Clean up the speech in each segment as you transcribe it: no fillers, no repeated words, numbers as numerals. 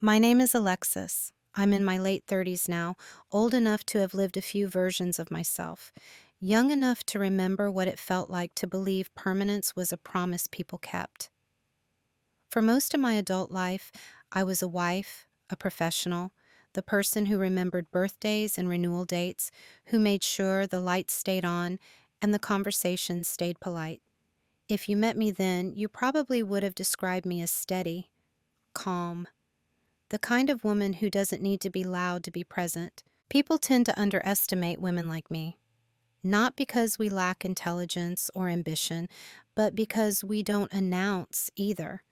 My name is Alexis. I'm in my late 30s now, old enough to have lived a few versions of myself, young enough to remember what it felt like to believe permanence was a promise people kept. For most of my adult life, I was a wife, a professional, the person who remembered birthdays and renewal dates, who made sure the lights stayed on and the conversations stayed polite. If you met me then, you probably would have described me as steady, calm, the kind of woman who doesn't need to be loud to be present. People tend to underestimate women like me, not because we lack intelligence or ambition, but because we don't announce either.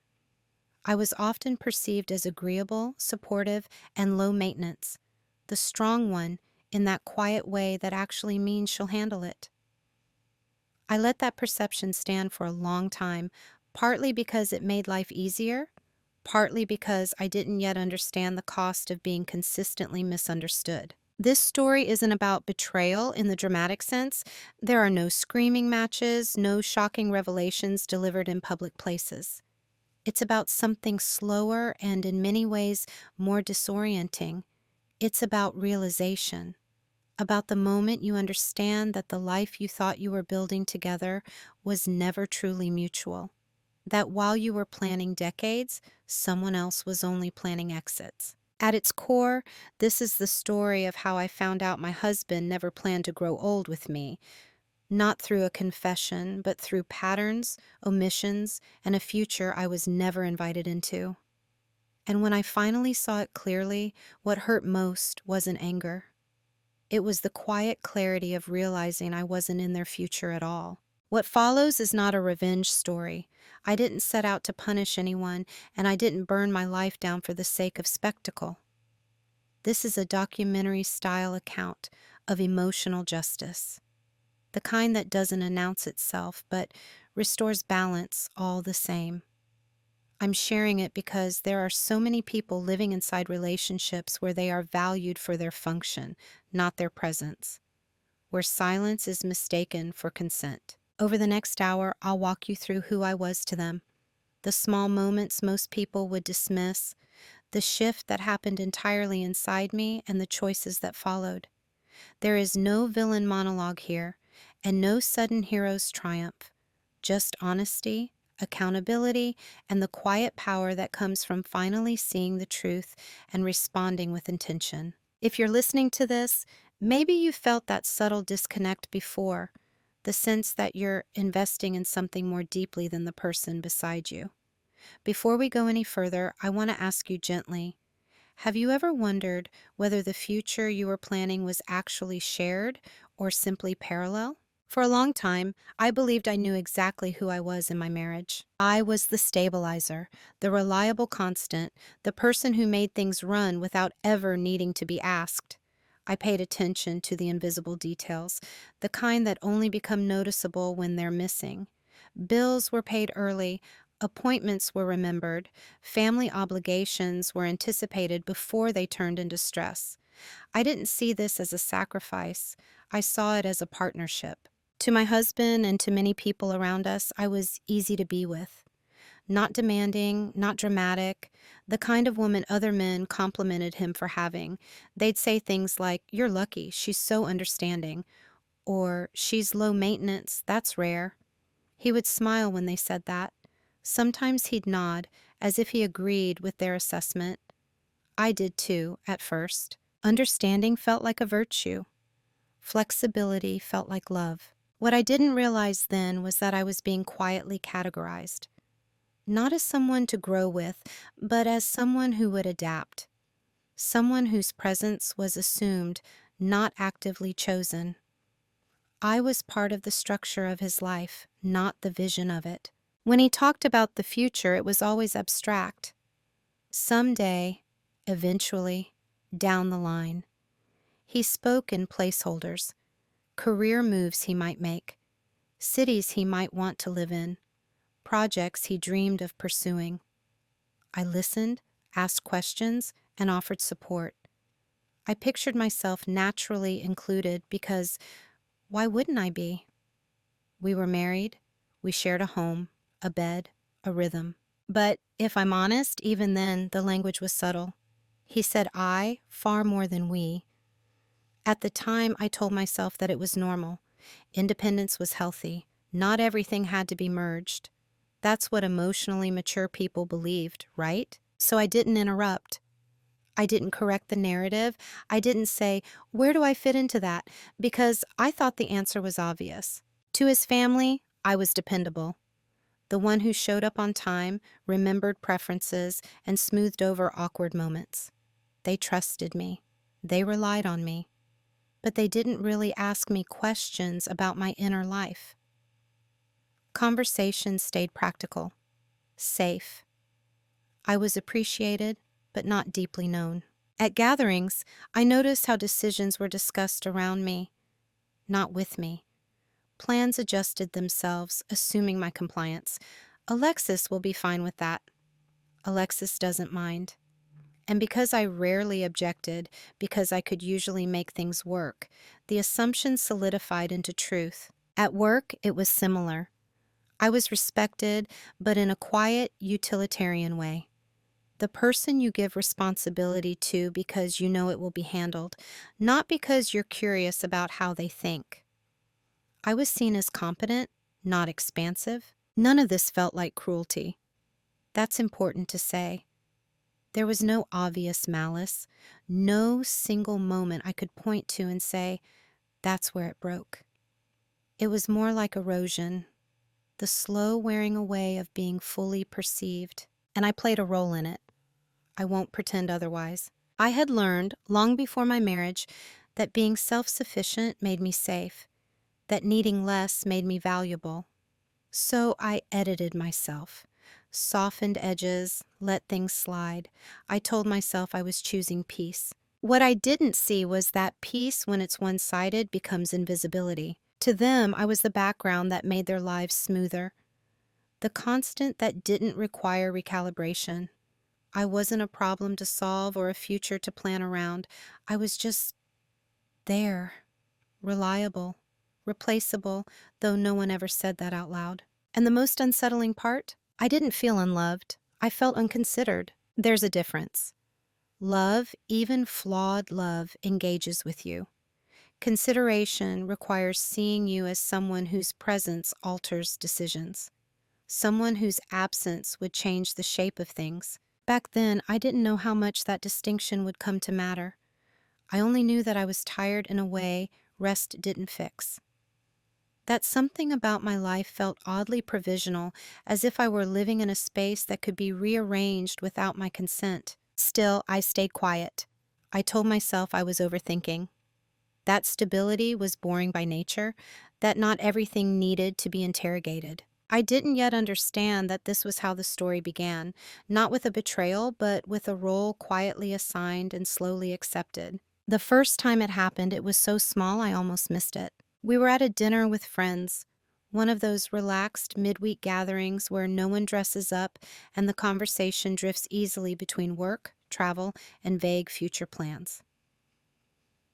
I was often perceived as agreeable, supportive, and low maintenance, the strong one in that quiet way that actually means she'll handle it. I let that perception stand for a long time, partly because it made life easier, partly because I didn't yet understand the cost of being consistently misunderstood. This story isn't about betrayal in the dramatic sense. There are no screaming matches, no shocking revelations delivered in public places. It's about something slower and, in many ways, more disorienting. It's about realization, about the moment you understand that the life you thought you were building together was never truly mutual, that while you were planning decades, someone else was only planning exits. At its core, this is the story of how I found out my husband never planned to grow old with me, not through a confession, but through patterns, omissions, and a future I was never invited into. And when I finally saw it clearly, what hurt most wasn't anger. It was the quiet clarity of realizing I wasn't in their future at all. What follows is not a revenge story. I didn't set out to punish anyone, and I didn't burn my life down for the sake of spectacle. This is a documentary-style account of emotional justice, the kind that doesn't announce itself, but restores balance all the same. I'm sharing it because there are so many people living inside relationships where they are valued for their function, not their presence, where silence is mistaken for consent. Over the next hour, I'll walk you through who I was to them, the small moments most people would dismiss, the shift that happened entirely inside me, and the choices that followed. There is no villain monologue here, and no sudden hero's triumph, just honesty, accountability, and the quiet power that comes from finally seeing the truth and responding with intention. If you're listening to this, maybe you felt that subtle disconnect before, the sense that you're investing in something more deeply than the person beside you. Before we go any further, I want to ask you gently, have you ever wondered whether the future you were planning was actually shared or simply parallel? For a long time, I believed I knew exactly who I was in my marriage. I was the stabilizer, the reliable constant, the person who made things run without ever needing to be asked. I paid attention to the invisible details, the kind that only become noticeable when they're missing. Bills were paid early, appointments were remembered, family obligations were anticipated before they turned into stress. I didn't see this as a sacrifice. I saw it as a partnership. To my husband and to many people around us, I was easy to be with. Not demanding, not dramatic, the kind of woman other men complimented him for having. They'd say things like, "You're lucky, she's so understanding," or "She's low maintenance, that's rare." He would smile when they said that. Sometimes he'd nod, as if he agreed with their assessment. I did too, at first. Understanding felt like a virtue. Flexibility felt like love. What I didn't realize then was that I was being quietly categorized, not as someone to grow with, but as someone who would adapt, someone whose presence was assumed, not actively chosen. I was part of the structure of his life, not the vision of it. When he talked about the future, it was always abstract. Someday, eventually, down the line. He spoke in placeholders, career moves he might make, cities he might want to live in, projects he dreamed of pursuing. I listened, asked questions, and offered support. I pictured myself naturally included because why wouldn't I be? We were married, we shared a home, a bed, a rhythm. But if I'm honest, even then, the language was subtle. He said I far more than we. At the time, I told myself that it was normal. Independence was healthy. Not everything had to be merged. That's what emotionally mature people believed, right? So I didn't interrupt. I didn't correct the narrative. I didn't say, where do I fit into that? Because I thought the answer was obvious. To his family, I was dependable. The one who showed up on time, remembered preferences, and smoothed over awkward moments. They trusted me. They relied on me. But they didn't really ask me questions about my inner life. Conversations stayed practical, safe. I was appreciated, but not deeply known. At gatherings, I noticed how decisions were discussed around me, not with me. Plans adjusted themselves, assuming my compliance. Alexis will be fine with that. Alexis doesn't mind. And because I rarely objected, because I could usually make things work, the assumption solidified into truth. At work, it was similar. I was respected, but in a quiet, utilitarian way. The person you give responsibility to because you know it will be handled, not because you're curious about how they think. I was seen as competent, not expansive. None of this felt like cruelty. That's important to say. There was no obvious malice, no single moment I could point to and say, that's where it broke. It was more like erosion, the slow wearing away of being fully perceived, and I played a role in it. I won't pretend otherwise. I had learned, long before my marriage, that being self-sufficient made me safe, that needing less made me valuable. So I edited myself, softened edges, let things slide. I told myself I was choosing peace. What I didn't see was that peace, when it's one-sided, becomes invisibility. To them, I was the background that made their lives smoother, the constant that didn't require recalibration. I wasn't a problem to solve or a future to plan around. I was just there, reliable, replaceable, though no one ever said that out loud. And the most unsettling part? I didn't feel unloved. I felt unconsidered. There's a difference. Love, even flawed love, engages with you. Consideration requires seeing you as someone whose presence alters decisions, someone whose absence would change the shape of things. Back then, I didn't know how much that distinction would come to matter. I only knew that I was tired in a way rest didn't fix. That something about my life felt oddly provisional, as if I were living in a space that could be rearranged without my consent. Still, I stayed quiet. I told myself I was overthinking. That stability was boring by nature, that not everything needed to be interrogated. I didn't yet understand that this was how the story began, not with a betrayal, but with a role quietly assigned and slowly accepted. The first time it happened, it was so small I almost missed it. We were at a dinner with friends, one of those relaxed midweek gatherings where no one dresses up and the conversation drifts easily between work, travel, and vague future plans.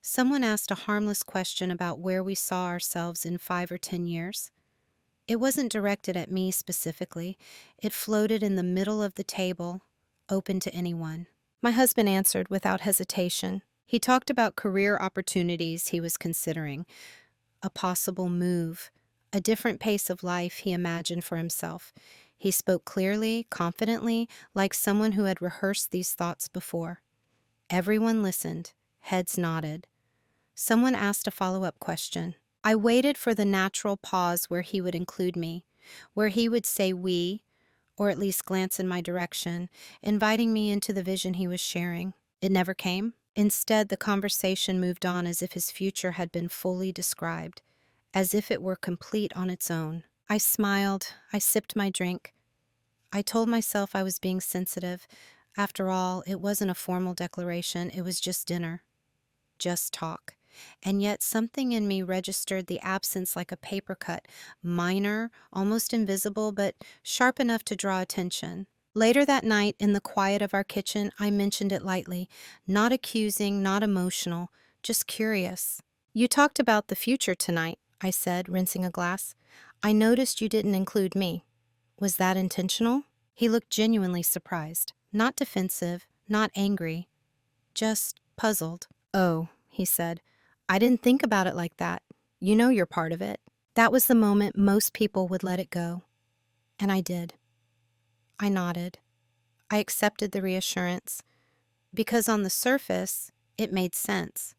Someone asked a harmless question about where we saw ourselves in 5 or 10 years. It wasn't directed at me specifically. It floated in the middle of the table, open to anyone. My husband answered without hesitation. He talked about career opportunities he was considering, a possible move, a different pace of life he imagined for himself. He spoke clearly, confidently, like someone who had rehearsed these thoughts before. Everyone listened, heads nodded. Someone asked a follow-up question. I waited for the natural pause where he would include me, where he would say we, or at least glance in my direction, inviting me into the vision he was sharing. It never came. Instead, the conversation moved on as if his future had been fully described, as if it were complete on its own. I smiled. I sipped my drink. I told myself I was being sensitive. After all, it wasn't a formal declaration. It was just dinner. Just talk. And yet something in me registered the absence like a paper cut, minor, almost invisible, but sharp enough to draw attention. Later that night, in the quiet of our kitchen, I mentioned it lightly, not accusing, not emotional, just curious. You talked about the future tonight, I said, rinsing a glass. I noticed you didn't include me. Was that intentional? He looked genuinely surprised, not defensive, not angry, just puzzled. "Oh," he said, "I didn't think about it like that. You know you're part of it." That was the moment most people would let it go. And I did. I nodded. I accepted the reassurance, because on the surface, it made sense.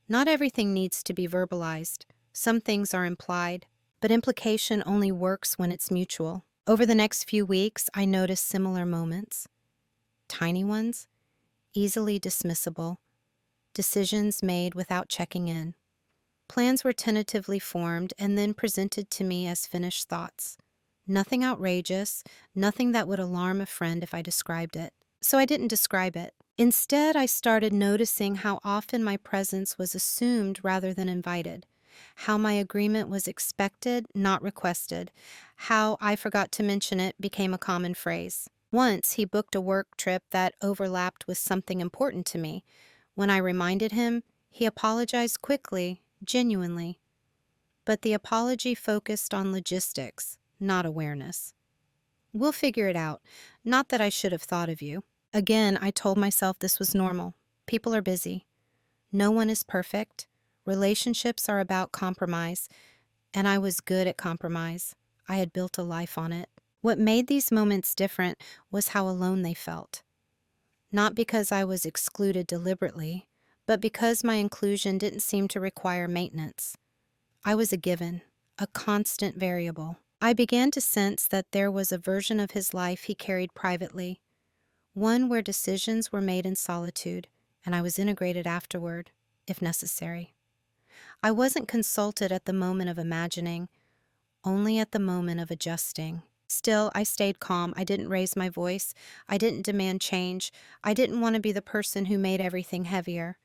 Not everything needs to be verbalized. Some things are implied, but implication only works when it's mutual. Over the next few weeks, I noticed similar moments. Tiny ones, easily dismissible, decisions made without checking in. Plans were tentatively formed and then presented to me as finished thoughts. Nothing outrageous, nothing that would alarm a friend if I described it. So I didn't describe it. Instead, I started noticing how often my presence was assumed rather than invited, how my agreement was expected, not requested, how I forgot to mention it became a common phrase. Once, he booked a work trip that overlapped with something important to me. When I reminded him, he apologized quickly, genuinely. But the apology focused on logistics, not awareness. "We'll figure it out. Not that I should have thought of you." Again, I told myself this was normal. People are busy. No one is perfect. Relationships are about compromise, and I was good at compromise. I had built a life on it. What made these moments different was how alone they felt. Not because I was excluded deliberately, but because my inclusion didn't seem to require maintenance. I was a given, a constant variable. I began to sense that there was a version of his life he carried privately, one where decisions were made in solitude, and I was integrated afterward, if necessary. I wasn't consulted at the moment of imagining, only at the moment of adjusting. Still, I stayed calm. I didn't raise my voice. I didn't demand change. I didn't want to be the person who made everything heavier.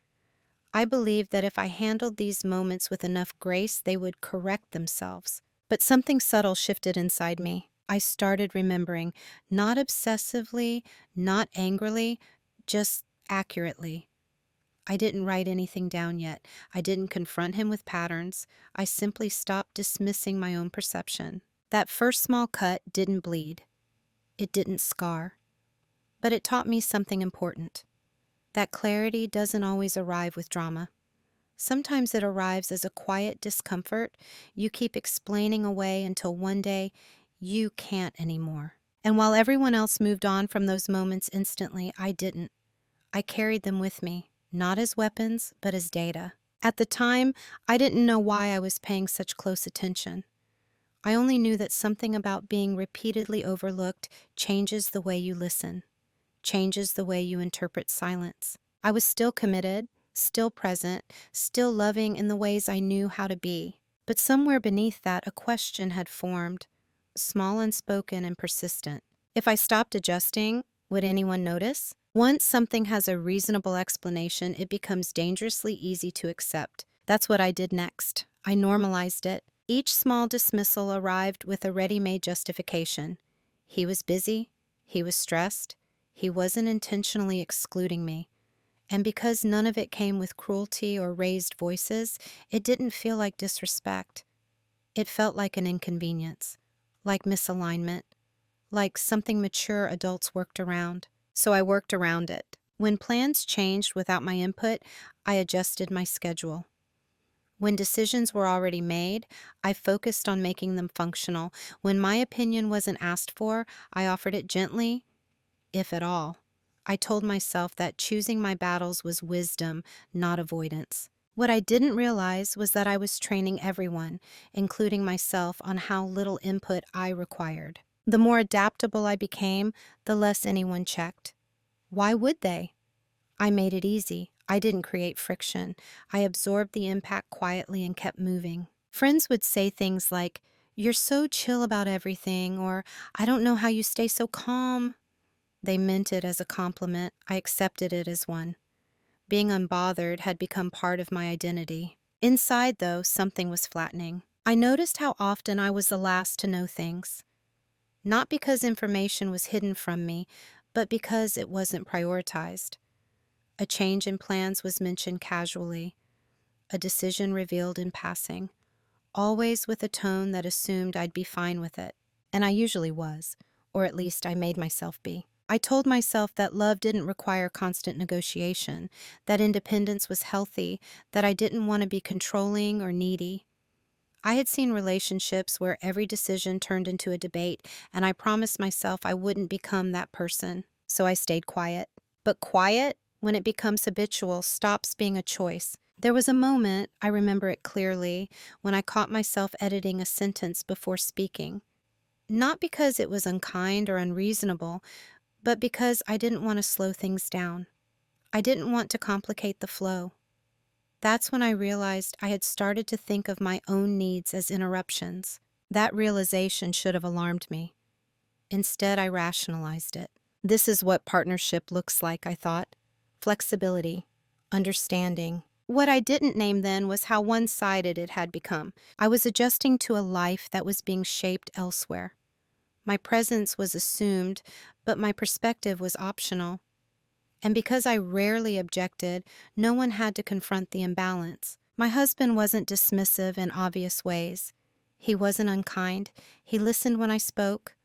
I believed that if I handled these moments with enough grace, they would correct themselves. But something subtle shifted inside me. I started remembering, not obsessively, not angrily, just accurately. I didn't write anything down yet. I didn't confront him with patterns. I simply stopped dismissing my own perception. That first small cut didn't bleed. It didn't scar. But it taught me something important. That clarity doesn't always arrive with drama. Sometimes it arrives as a quiet discomfort you keep explaining away until one day you can't anymore. And while everyone else moved on from those moments instantly, I didn't. I carried them with me, not as weapons, but as data. At the time, I didn't know why I was paying such close attention. I only knew that something about being repeatedly overlooked changes the way you listen, changes the way you interpret silence. I was still committed, still present, still loving in the ways I knew how to be. But somewhere beneath that, a question had formed, small, unspoken, and persistent. If I stopped adjusting, would anyone notice? Once something has a reasonable explanation, it becomes dangerously easy to accept. That's what I did next. I normalized it. Each small dismissal arrived with a ready-made justification. He was busy. He was stressed. He wasn't intentionally excluding me. And because none of it came with cruelty or raised voices, it didn't feel like disrespect. It felt like an inconvenience, like misalignment, like something mature adults worked around. So I worked around it. When plans changed without my input, I adjusted my schedule. When decisions were already made, I focused on making them functional. When my opinion wasn't asked for, I offered it gently, if at all. I told myself that choosing my battles was wisdom, not avoidance. What I didn't realize was that I was training everyone, including myself, on how little input I required. The more adaptable I became, the less anyone checked. Why would they? I made it easy. I didn't create friction. I absorbed the impact quietly and kept moving. Friends would say things like, "You're so chill about everything," or "I don't know how you stay so calm." They meant it as a compliment. I accepted it as one. Being unbothered had become part of my identity. Inside, though, something was flattening. I noticed how often I was the last to know things. Not because information was hidden from me, but because it wasn't prioritized. A change in plans was mentioned casually, a decision revealed in passing, always with a tone that assumed I'd be fine with it. And I usually was. or at least I made myself be. I told myself that love didn't require constant negotiation, that independence was healthy, that I didn't want to be controlling or needy. I had seen relationships where every decision turned into a debate, and I promised myself I wouldn't become that person, so I stayed quiet. But quiet, when it becomes habitual, stops being a choice. There was a moment, I remember it clearly, when I caught myself editing a sentence before speaking. Not because it was unkind or unreasonable, but because I didn't want to slow things down. I didn't want to complicate the flow. That's when I realized I had started to think of my own needs as interruptions. That realization should have alarmed me. Instead, I rationalized it. This is what partnership looks like, I thought. Flexibility, understanding. What I didn't name then was how one-sided it had become. I was adjusting to a life that was being shaped elsewhere. My presence was assumed, but my perspective was optional. And because I rarely objected, no one had to confront the imbalance. My husband wasn't dismissive in obvious ways. He wasn't unkind. He listened when I spoke,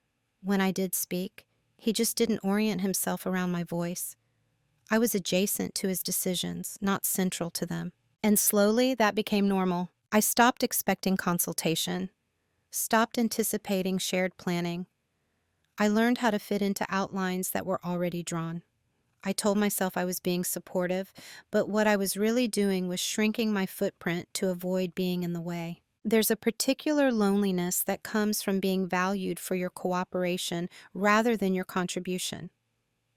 when I did speak. He just didn't orient himself around my voice. I was adjacent to his decisions, not central to them. And slowly, that became normal. I stopped expecting consultation, stopped anticipating shared planning. I learned how to fit into outlines that were already drawn. I told myself I was being supportive, but what I was really doing was shrinking my footprint to avoid being in the way. There's a particular loneliness that comes from being valued for your cooperation rather than your contribution.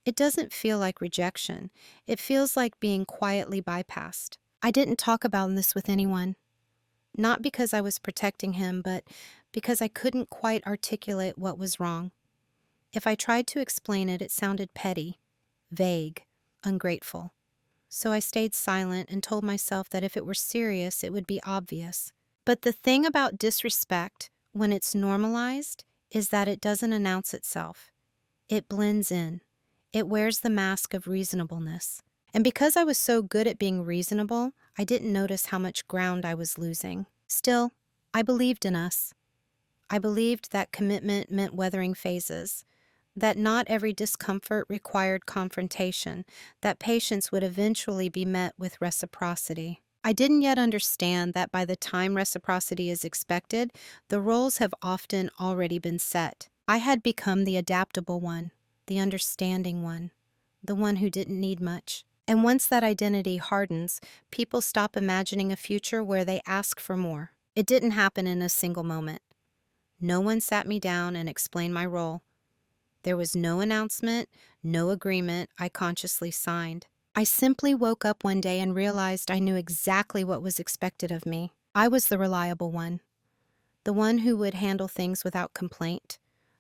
It doesn't feel like rejection. It feels like being quietly bypassed. I didn't talk about this with anyone, not because I was protecting him, but because I couldn't quite articulate what was wrong. If I tried to explain it, it sounded petty, vague, ungrateful. So I stayed silent and told myself that if it were serious, it would be obvious. But the thing about disrespect, when it's normalized, is that it doesn't announce itself. It blends in. It wears the mask of reasonableness. And because I was so good at being reasonable, I didn't notice how much ground I was losing. Still, I believed in us. I believed that commitment meant weathering phases, that not every discomfort required confrontation, that patience would eventually be met with reciprocity. I didn't yet understand that by the time reciprocity is expected, the roles have often already been set. I had become the adaptable one, the understanding one, the one who didn't need much. And once that identity hardens, people stop imagining a future where they ask for more. It didn't happen in a single moment. No one sat me down and explained my role. There was no announcement, no agreement I consciously signed. I simply woke up one day and realized I knew exactly what was expected of me. I was the reliable one, the one who would handle things without complaint,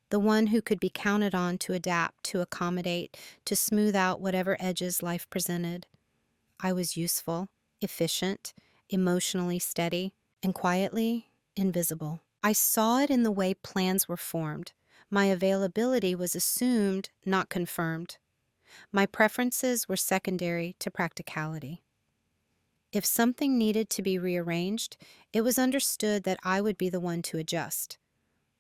the one who could be counted on to adapt, to accommodate, to smooth out whatever edges life presented. I was useful, efficient, emotionally steady, and quietly invisible. I saw it in the way plans were formed. My availability was assumed, not confirmed. My preferences were secondary to practicality. If something needed to be rearranged, it was understood that I would be the one to adjust.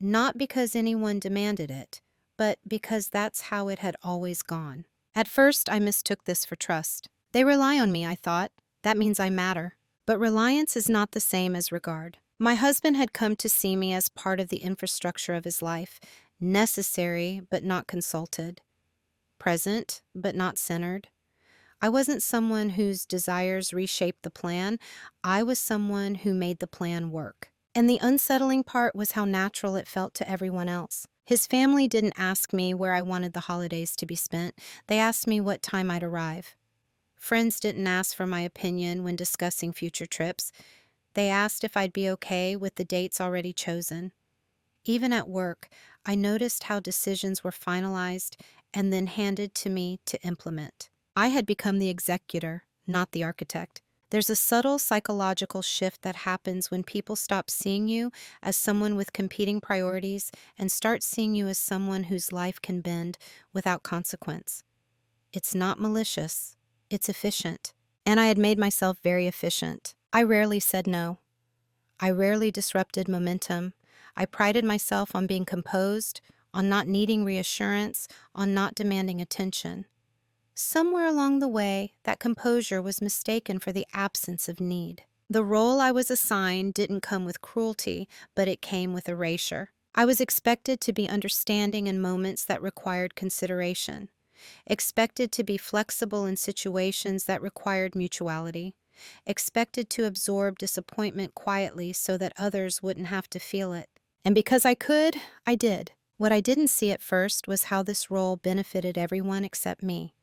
Not because anyone demanded it, but because that's how it had always gone. At first, I mistook this for trust. They rely on me, I thought. That means I matter. But reliance is not the same as regard. My husband had come to see me as part of the infrastructure of his life, necessary but not consulted, present but not centered. I wasn't someone whose desires reshaped the plan. I was someone who made the plan work. And the unsettling part was how natural it felt to everyone else. His family didn't ask me where I wanted the holidays to be spent. They asked me what time I'd arrive. Friends didn't ask for my opinion when discussing future trips. They asked if I'd be okay with the dates already chosen. Even at work, I noticed how decisions were finalized and then handed to me to implement. I had become the executor, not the architect. There's a subtle psychological shift that happens when people stop seeing you as someone with competing priorities and start seeing you as someone whose life can bend without consequence. It's not malicious, it's efficient. And I had made myself very efficient. I rarely said no. I rarely disrupted momentum. I prided myself on being composed, on not needing reassurance, on not demanding attention. Somewhere along the way, that composure was mistaken for the absence of need. The role I was assigned didn't come with cruelty, but it came with erasure. I was expected to be understanding in moments that required consideration, expected to be flexible in situations that required mutuality, expected to absorb disappointment quietly so that others wouldn't have to feel it. And because I could, I did. What I didn't see at first was how this role benefited everyone except me.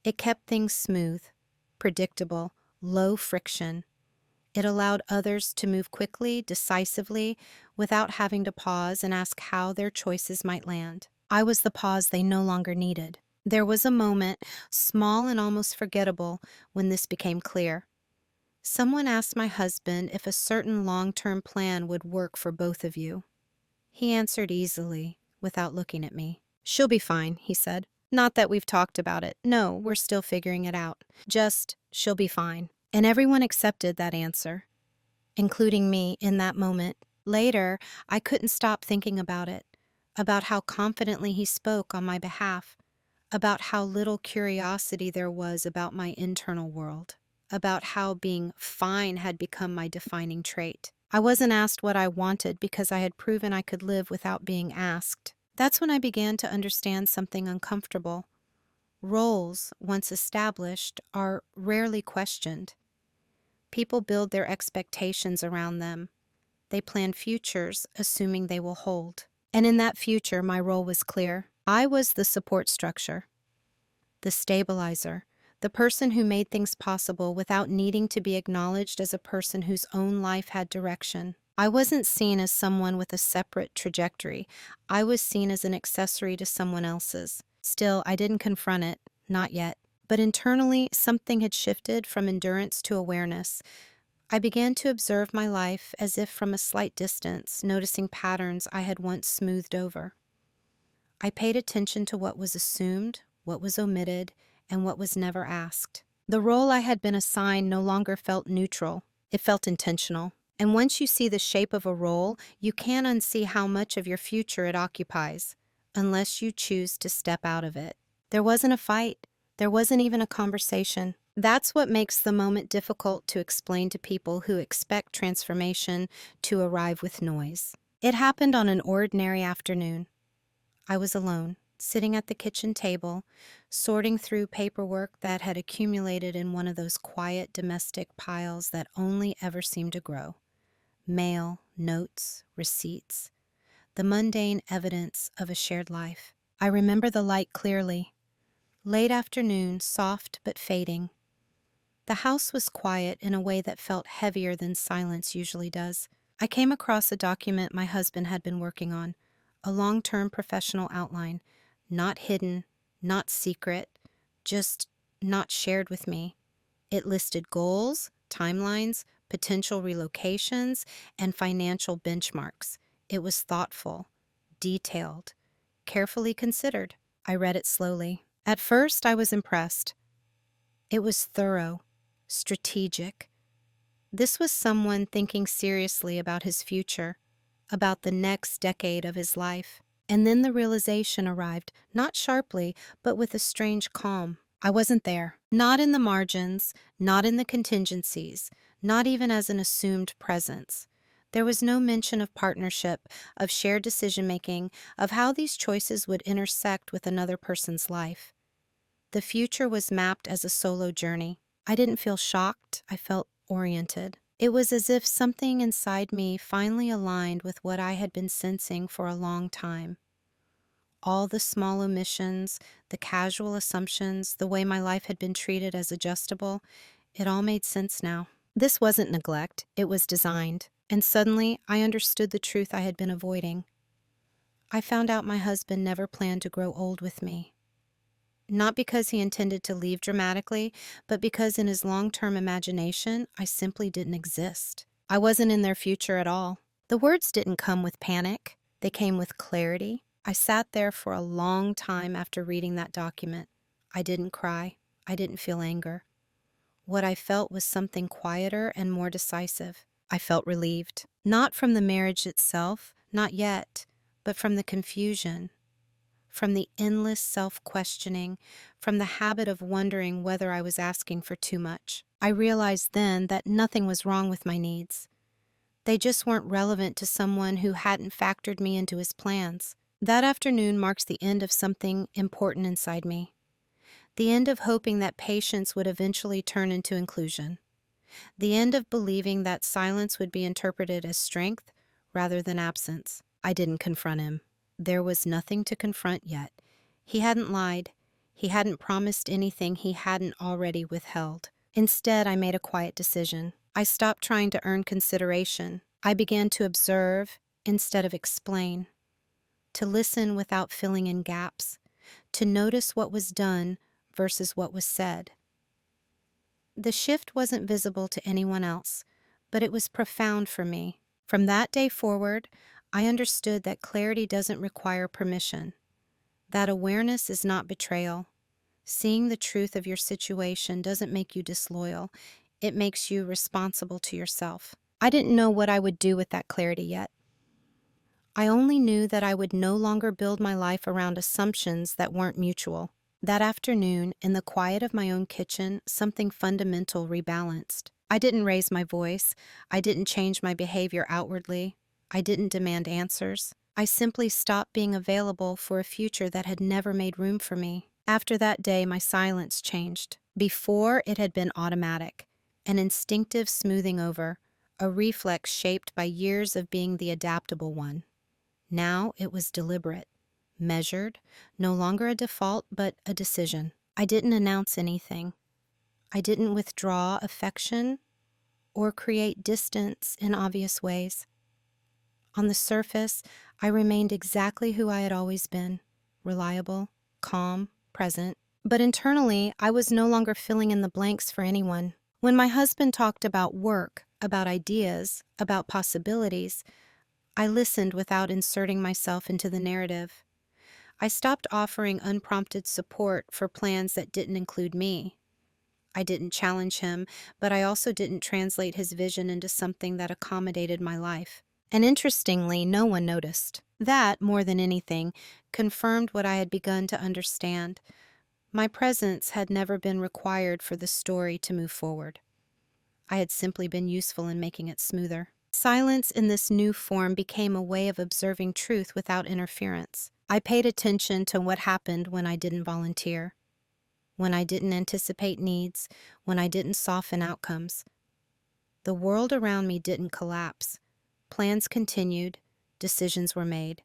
It kept things smooth, predictable, low friction. It allowed others to move quickly, decisively, without having to pause and ask how their choices might land. I was the pause they no longer needed. There was a moment, small and almost forgettable, when this became clear. Someone asked my husband if a certain long-term plan would work for both of you. He answered easily, without looking at me. "She'll be fine," he said. "Not that we've talked about it. No, we're still figuring it out. Just, she'll be fine." And everyone accepted that answer, including me in that moment. Later, I couldn't stop thinking about how confidently he spoke on my behalf, about how little curiosity there was about my internal world, about how being fine had become my defining trait. I wasn't asked what I wanted because I had proven I could live without being asked. That's when I began to understand something uncomfortable. Roles, once established, are rarely questioned. People build their expectations around them. They plan futures, assuming they will hold. And in that future, my role was clear. I was the support structure, the stabilizer, the person who made things possible without needing to be acknowledged as a person whose own life had direction. I wasn't seen as someone with a separate trajectory. I was seen as an accessory to someone else's. Still, I didn't confront it, not yet. But internally, something had shifted from endurance to awareness. I began to observe my life as if from a slight distance, noticing patterns I had once smoothed over. I paid attention to what was assumed, what was omitted, and what was never asked. The role I had been assigned no longer felt neutral. It felt intentional. And once you see the shape of a role, you can't unsee how much of your future it occupies, unless you choose to step out of it. There wasn't a fight. There wasn't even a conversation. That's what makes the moment difficult to explain to people who expect transformation to arrive with noise. It happened on an ordinary afternoon. I was alone, sitting at the kitchen table, sorting through paperwork that had accumulated in one of those quiet domestic piles that only ever seem to grow. Mail, notes, receipts, the mundane evidence of a shared life. I remember the light clearly. Late afternoon, soft but fading. The house was quiet in a way that felt heavier than silence usually does. I came across a document my husband had been working on, a long-term professional outline, not hidden, not secret, just not shared with me. It listed goals, timelines, potential relocations, and financial benchmarks. It was thoughtful, detailed, carefully considered. I read it slowly. At first, I was impressed. It was thorough, strategic. This was someone thinking seriously about his future, about the next decade of his life. And then the realization arrived, not sharply, but with a strange calm. I wasn't there. Not in the margins, not in the contingencies, not even as an assumed presence. There was no mention of partnership, of shared decision-making, of how these choices would intersect with another person's life. The future was mapped as a solo journey. I didn't feel shocked, I felt oriented. It was as if something inside me finally aligned with what I had been sensing for a long time. All the small omissions, the casual assumptions, the way my life had been treated as adjustable, it all made sense now. This wasn't neglect, it was designed. And suddenly, I understood the truth I had been avoiding. I found out my husband never planned to grow old with me. Not because he intended to leave dramatically, but because in his long-term imagination, I simply didn't exist. I wasn't in their future at all. The words didn't come with panic. They came with clarity. I sat there for a long time after reading that document. I didn't cry. I didn't feel anger. What I felt was something quieter and more decisive. I felt relieved. Not from the marriage itself, not yet, but from the confusion. from the endless self-questioning, from the habit of wondering whether I was asking for too much. I realized then that nothing was wrong with my needs. They just weren't relevant to someone who hadn't factored me into his plans. That afternoon marks the end of something important inside me. The end of hoping that patience would eventually turn into inclusion. The end of believing that silence would be interpreted as strength rather than absence. I didn't confront him. There was nothing to confront yet. He hadn't lied. He hadn't promised anything he hadn't already withheld. Instead, I made a quiet decision. I stopped trying to earn consideration. I began to observe instead of explain, to listen without filling in gaps, to notice what was done versus what was said. The shift wasn't visible to anyone else, but it was profound for me. From that day forward, I understood that clarity doesn't require permission, that awareness is not betrayal. Seeing the truth of your situation doesn't make you disloyal, it makes you responsible to yourself. I didn't know what I would do with that clarity yet. I only knew that I would no longer build my life around assumptions that weren't mutual. That afternoon, in the quiet of my own kitchen, something fundamental rebalanced. I didn't raise my voice. I didn't change my behavior outwardly. I didn't demand answers. I simply stopped being available for a future that had never made room for me. After that day, my silence changed. Before, it had been automatic, an instinctive smoothing over, a reflex shaped by years of being the adaptable one. Now it was deliberate, measured, no longer a default, but a decision. I didn't announce anything. I didn't withdraw affection or create distance in obvious ways. On the surface, I remained exactly who I had always been, reliable, calm, present. But internally, I was no longer filling in the blanks for anyone. When my husband talked about work, about ideas, about possibilities, I listened without inserting myself into the narrative. I stopped offering unprompted support for plans that didn't include me. I didn't challenge him, but I also didn't translate his vision into something that accommodated my life. And interestingly, no one noticed. That, more than anything, confirmed what I had begun to understand. My presence had never been required for the story to move forward. I had simply been useful in making it smoother. Silence in this new form became a way of observing truth without interference. I paid attention to what happened when I didn't volunteer, when I didn't anticipate needs, when I didn't soften outcomes. The world around me didn't collapse. Plans continued, decisions were made,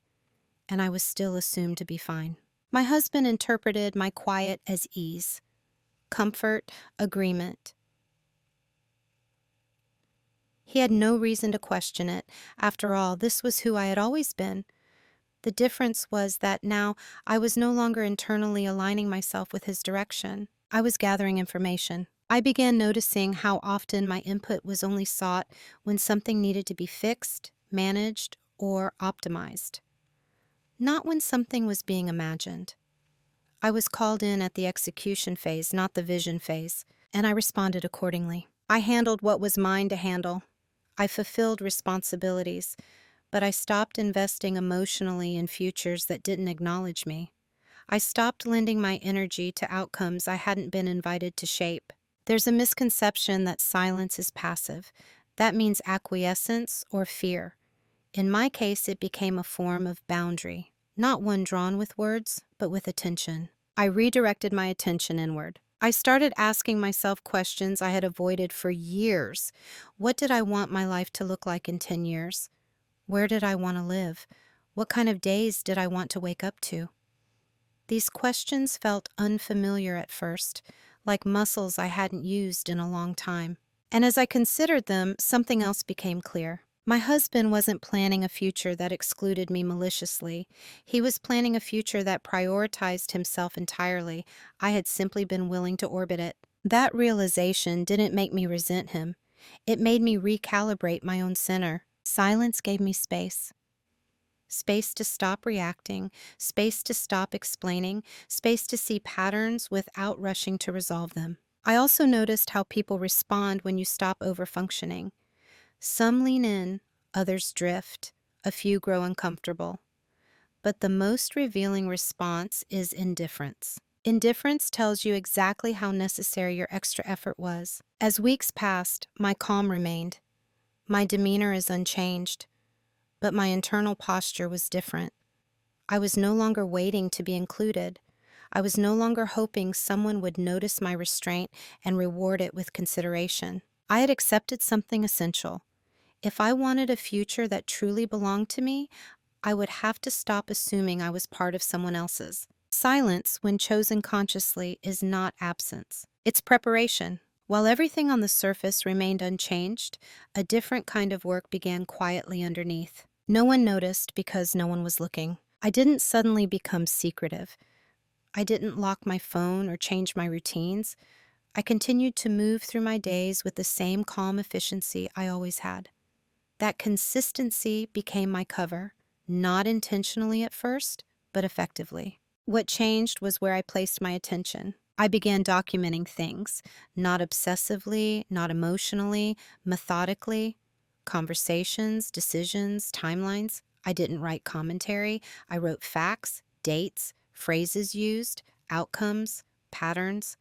and I was still assumed to be fine. My husband interpreted my quiet as ease, comfort, agreement. He had no reason to question it. After all, this was who I had always been. The difference was that now I was no longer internally aligning myself with his direction. I was gathering information. I began noticing how often my input was only sought when something needed to be fixed, managed, or optimized, not when something was being imagined. I was called in at the execution phase, not the vision phase, and I responded accordingly. I handled what was mine to handle. I fulfilled responsibilities, but I stopped investing emotionally in futures that didn't acknowledge me. I stopped lending my energy to outcomes I hadn't been invited to shape. There's a misconception that silence is passive. That means acquiescence or fear. In my case, it became a form of boundary, not one drawn with words, but with attention. I redirected my attention inward. I started asking myself questions I had avoided for years. What did I want my life to look like in 10 years? Where did I want to live? What kind of days did I want to wake up to? These questions felt unfamiliar at first, like muscles I hadn't used in a long time. And as I considered them, something else became clear. My husband wasn't planning a future that excluded me maliciously. He was planning a future that prioritized himself entirely. I had simply been willing to orbit it. That realization didn't make me resent him. It made me recalibrate my own center. Silence gave me space. Space to stop reacting, space to stop explaining, space to see patterns without rushing to resolve them. I also noticed how people respond when you stop overfunctioning. Some lean in, others drift, a few grow uncomfortable. but the most revealing response is indifference. Indifference tells you exactly how necessary your extra effort was. As weeks passed, my calm remained. My demeanor is unchanged, but my internal posture was different. I was no longer waiting to be included. I was no longer hoping someone would notice my restraint and reward it with consideration. I had accepted something essential. If I wanted a future that truly belonged to me, I would have to stop assuming I was part of someone else's. Silence, when chosen consciously, is not absence. It's preparation. While everything on the surface remained unchanged, a different kind of work began quietly underneath. No one noticed because no one was looking. I didn't suddenly become secretive. I didn't lock my phone or change my routines. I continued to move through my days with the same calm efficiency I always had. That consistency became my cover, not intentionally at first, but effectively. What changed was where I placed my attention. I began documenting things, not obsessively, not emotionally, methodically. Conversations, decisions, timelines. I didn't write commentary. I wrote facts, dates, phrases used, outcomes, patterns.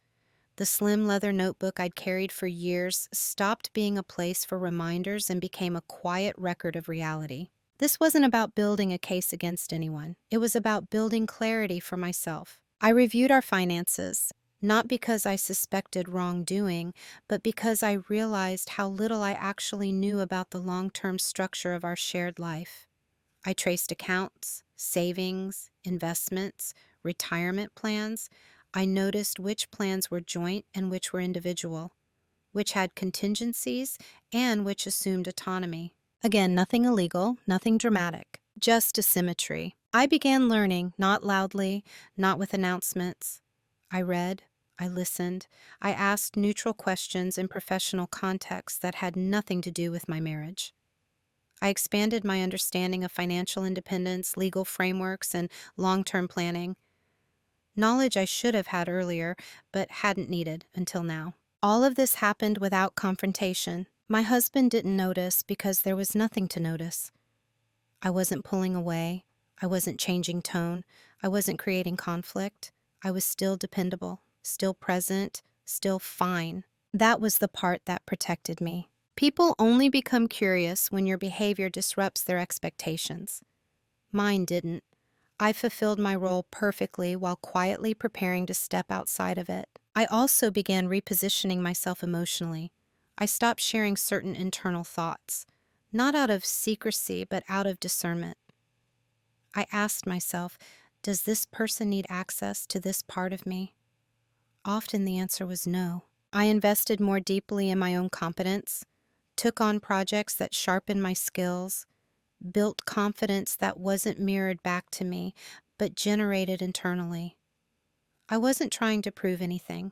The slim leather notebook I'd carried for years stopped being a place for reminders and became a quiet record of reality. This wasn't about building a case against anyone. It was about building clarity for myself. I reviewed our finances, not because I suspected wrongdoing, but because I realized how little I actually knew about the long-term structure of our shared life. I traced accounts, savings, investments, retirement plans. I noticed which plans were joint and which were individual, which had contingencies and which assumed autonomy. Again, nothing illegal, nothing dramatic, just a symmetry. I began learning, not loudly, not with announcements. I read, I listened, I asked neutral questions in professional contexts that had nothing to do with my marriage. I expanded my understanding of financial independence, legal frameworks, and long-term planning. Knowledge I should have had earlier, but hadn't needed until now. All of this happened without confrontation. My husband didn't notice because there was nothing to notice. I wasn't pulling away. I wasn't changing tone. I wasn't creating conflict. I was still dependable, still present, still fine. That was the part that protected me. People only become curious when your behavior disrupts their expectations. Mine didn't. I fulfilled my role perfectly while quietly preparing to step outside of it. I also began repositioning myself emotionally. I stopped sharing certain internal thoughts, not out of secrecy, but out of discernment. I asked myself, does this person need access to this part of me? Often the answer was no. I invested more deeply in my own competence, took on projects that sharpened my skills, built confidence that wasn't mirrored back to me, but generated internally. I wasn't trying to prove anything.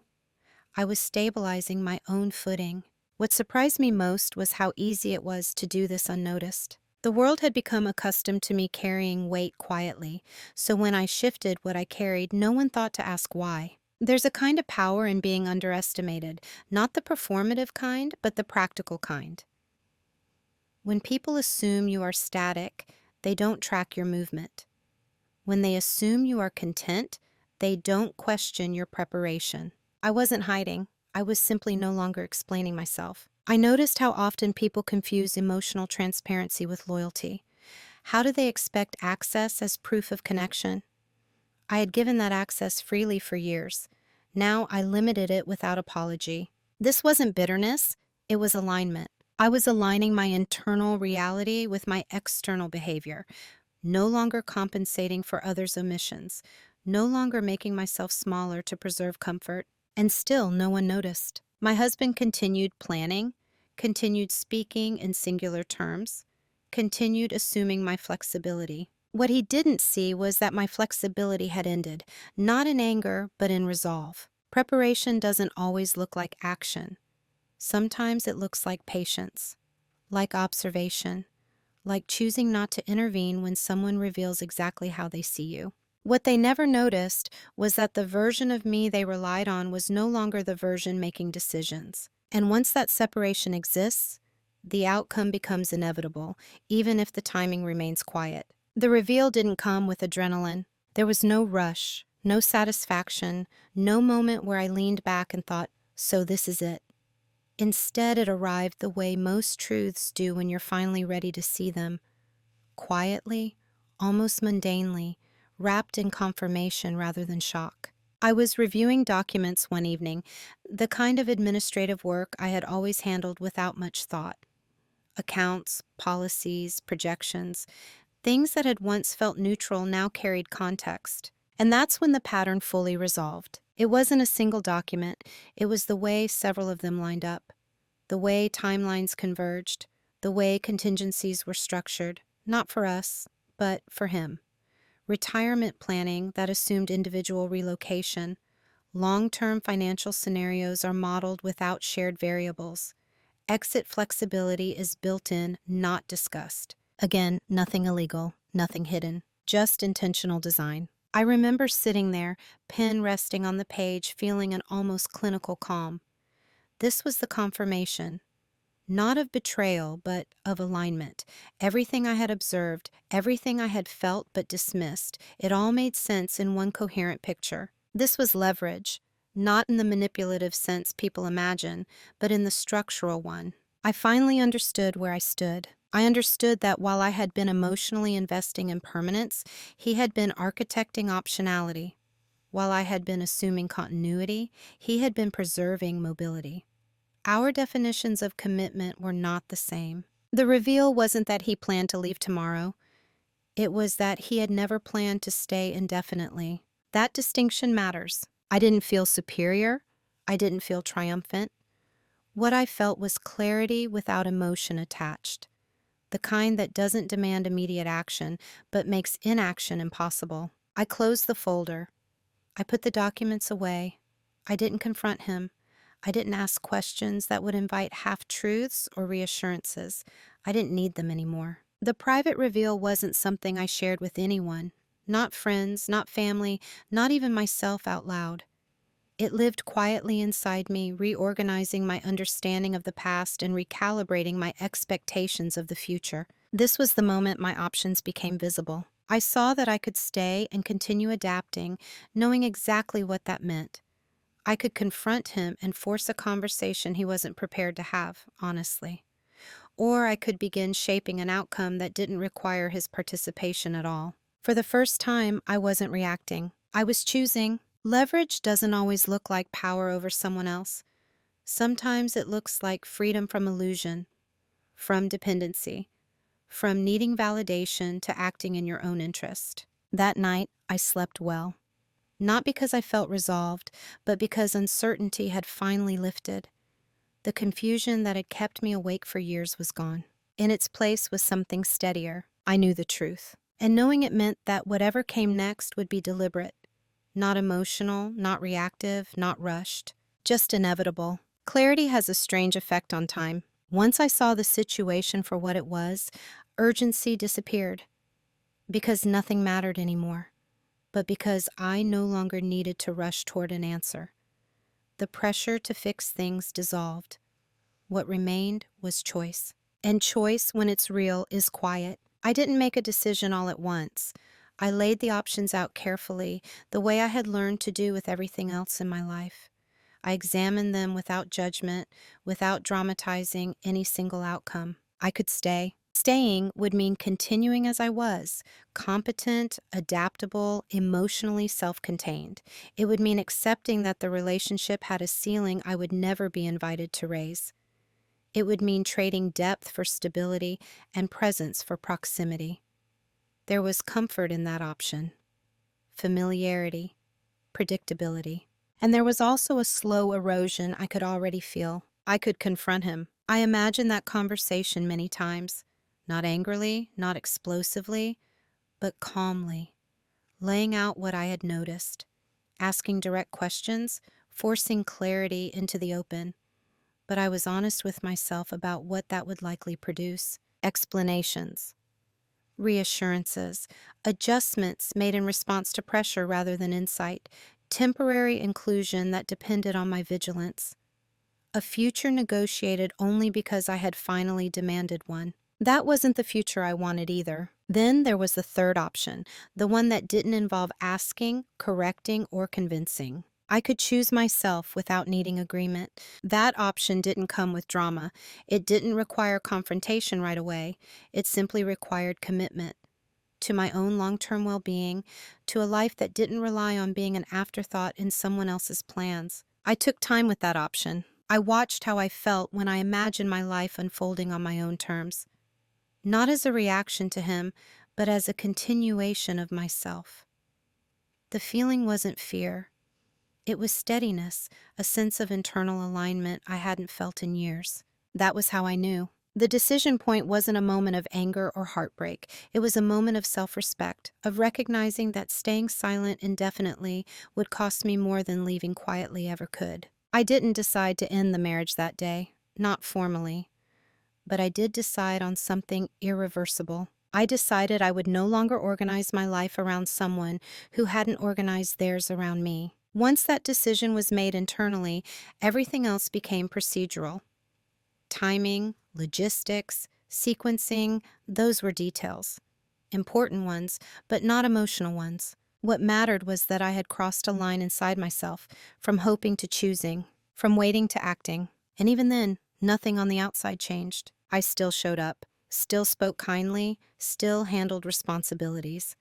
I was stabilizing my own footing. What surprised me most was how easy it was to do this unnoticed. The world had become accustomed to me carrying weight quietly, so when I shifted what I carried, no one thought to ask why. There's a kind of power in being underestimated, not the performative kind, but the practical kind. When people assume you are static, they don't track your movement. When they assume you are content, they don't question your preparation. I wasn't hiding. I was simply no longer explaining myself. I noticed how often people confuse emotional transparency with loyalty. How do they expect access as proof of connection? I had given that access freely for years. Now I limited it without apology. This wasn't bitterness, it was alignment. I was aligning my internal reality with my external behavior, no longer compensating for others' omissions, no longer making myself smaller to preserve comfort, and still no one noticed. My husband continued planning, continued speaking in singular terms, continued assuming my flexibility. What he didn't see was that my flexibility had ended, not in anger, but in resolve. Preparation doesn't always look like action. Sometimes it looks like patience, like observation, like choosing not to intervene when someone reveals exactly how they see you. What they never noticed was that the version of me they relied on was no longer the version making decisions. And once that separation exists, the outcome becomes inevitable, even if the timing remains quiet. The reveal didn't come with adrenaline. There was no rush, no satisfaction, no moment where I leaned back and thought, so this is it. Instead, it arrived the way most truths do when you're finally ready to see them, quietly, almost mundanely, wrapped in confirmation rather than shock. I was reviewing documents one evening, the kind of administrative work I had always handled without much thought. Accounts, policies, projections, things that had once felt neutral now carried context. And that's when the pattern fully resolved. It wasn't a single document, it was the way several of them lined up, the way timelines converged, the way contingencies were structured, not for us, but for him. Retirement planning that assumed individual relocation. Long-term financial scenarios are modeled without shared variables. Exit flexibility is built in, not discussed. Again, nothing illegal, nothing hidden, just intentional design. I remember sitting there, pen resting on the page, feeling an almost clinical calm. This was the confirmation, not of betrayal, but of alignment. Everything I had observed, everything I had felt but dismissed, it all made sense in one coherent picture. This was leverage, not in the manipulative sense people imagine, but in the structural one. I finally understood where I stood. I understood that while I had been emotionally investing in permanence, he had been architecting optionality. While I had been assuming continuity, he had been preserving mobility. Our definitions of commitment were not the same. The reveal wasn't that he planned to leave tomorrow. It was that he had never planned to stay indefinitely. That distinction matters. I didn't feel superior. I didn't feel triumphant. What I felt was clarity without emotion attached. The kind that doesn't demand immediate action, but makes inaction impossible. I closed the folder. I put the documents away. I didn't confront him. I didn't ask questions that would invite half-truths or reassurances. I didn't need them anymore. The private reveal wasn't something I shared with anyone. Not friends, not family, not even myself out loud. It lived quietly inside me, reorganizing my understanding of the past and recalibrating my expectations of the future. This was the moment my options became visible. I saw that I could stay and continue adapting, knowing exactly what that meant. I could confront him and force a conversation he wasn't prepared to have, honestly. Or I could begin shaping an outcome that didn't require his participation at all. For the first time, I wasn't reacting. I was choosing. Leverage doesn't always look like power over someone else. Sometimes it looks like freedom from illusion, from dependency, from needing validation to acting in your own interest. That night, I slept well. Not because I felt resolved, but because uncertainty had finally lifted. The confusion that had kept me awake for years was gone. In its place was something steadier. I knew the truth. And knowing it meant that whatever came next would be deliberate. Not emotional, not reactive, not rushed. Just inevitable. Clarity has a strange effect on time. Once I saw the situation for what it was, urgency disappeared. Because nothing mattered anymore. But because I no longer needed to rush toward an answer. The pressure to fix things dissolved. What remained was choice. And choice, when it's real, is quiet. I didn't make a decision all at once. I laid the options out carefully, the way I had learned to do with everything else in my life. I examined them without judgment, without dramatizing any single outcome. I could stay. Staying would mean continuing as I was, competent, adaptable, emotionally self-contained. It would mean accepting that the relationship had a ceiling I would never be invited to raise. It would mean trading depth for stability and presence for proximity. There was comfort in that option, familiarity, predictability. And there was also a slow erosion I could already feel. I could confront him. I imagined that conversation many times, not angrily, not explosively, but calmly, laying out what I had noticed, asking direct questions, forcing clarity into the open. But I was honest with myself about what that would likely produce. Explanations. Reassurances, adjustments made in response to pressure rather than insight, temporary inclusion that depended on my vigilance. A future negotiated only because I had finally demanded one. That wasn't the future I wanted either. Then there was the third option, the one that didn't involve asking, correcting, or convincing. I could choose myself without needing agreement. That option didn't come with drama. It didn't require confrontation right away. It simply required commitment to my own long-term well-being, to a life that didn't rely on being an afterthought in someone else's plans. I took time with that option. I watched how I felt when I imagined my life unfolding on my own terms, not as a reaction to him, but as a continuation of myself. The feeling wasn't fear. It was steadiness, a sense of internal alignment I hadn't felt in years. That was how I knew. The decision point wasn't a moment of anger or heartbreak. It was a moment of self-respect, of recognizing that staying silent indefinitely would cost me more than leaving quietly ever could. I didn't decide to end the marriage that day, not formally, but I did decide on something irreversible. I decided I would no longer organize my life around someone who hadn't organized theirs around me. Once that decision was made internally, everything else became procedural. Timing, logistics, sequencing, those were details. Important ones, but not emotional ones. What mattered was that I had crossed a line inside myself, from hoping to choosing, from waiting to acting. And even then, nothing on the outside changed. I still showed up, still spoke kindly, still handled responsibilities.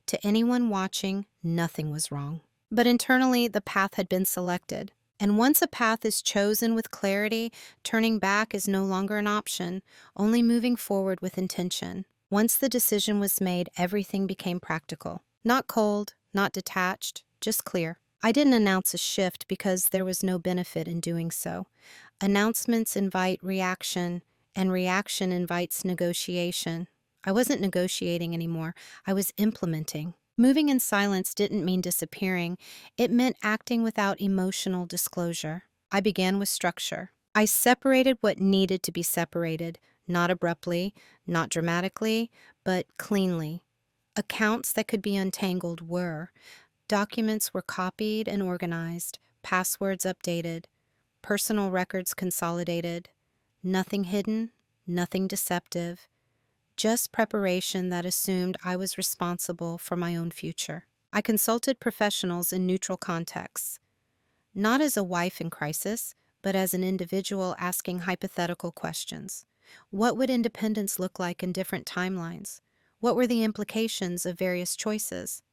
To anyone watching, nothing was wrong. But internally, the path had been selected. And once a path is chosen with clarity, turning back is no longer an option, only moving forward with intention. Once the decision was made, everything became practical. Not cold, not detached, just clear. I didn't announce a shift because there was no benefit in doing so. Announcements invite reaction, and reaction invites negotiation. I wasn't negotiating anymore. I was implementing. Moving in silence didn't mean disappearing. It meant acting without emotional disclosure. I began with structure. I separated what needed to be separated, not abruptly, not dramatically, but cleanly. Accounts that could be untangled were. Documents were copied and organized, passwords updated, personal records consolidated. Nothing hidden, nothing deceptive. Just preparation that assumed I was responsible for my own future. I consulted professionals in neutral contexts, not as a wife in crisis, but as an individual asking hypothetical questions. What would independence look like in different timelines? What were the implications of various choices?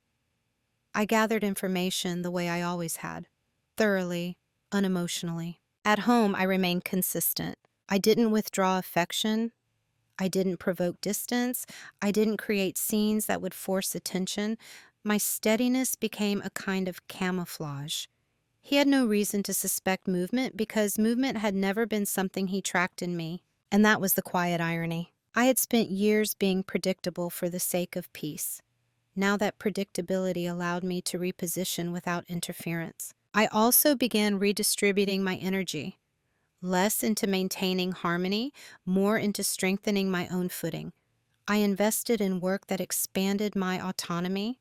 I gathered information the way I always had, thoroughly, unemotionally. At home, I remained consistent. I didn't withdraw affection. I didn't provoke distance. I didn't create scenes that would force attention. My steadiness became a kind of camouflage. He had no reason to suspect movement because movement had never been something he tracked in me. And that was the quiet irony. I had spent years being predictable for the sake of peace. Now that predictability allowed me to reposition without interference. I also began redistributing my energy. Less into maintaining harmony, more into strengthening my own footing. I invested in work that expanded my autonomy.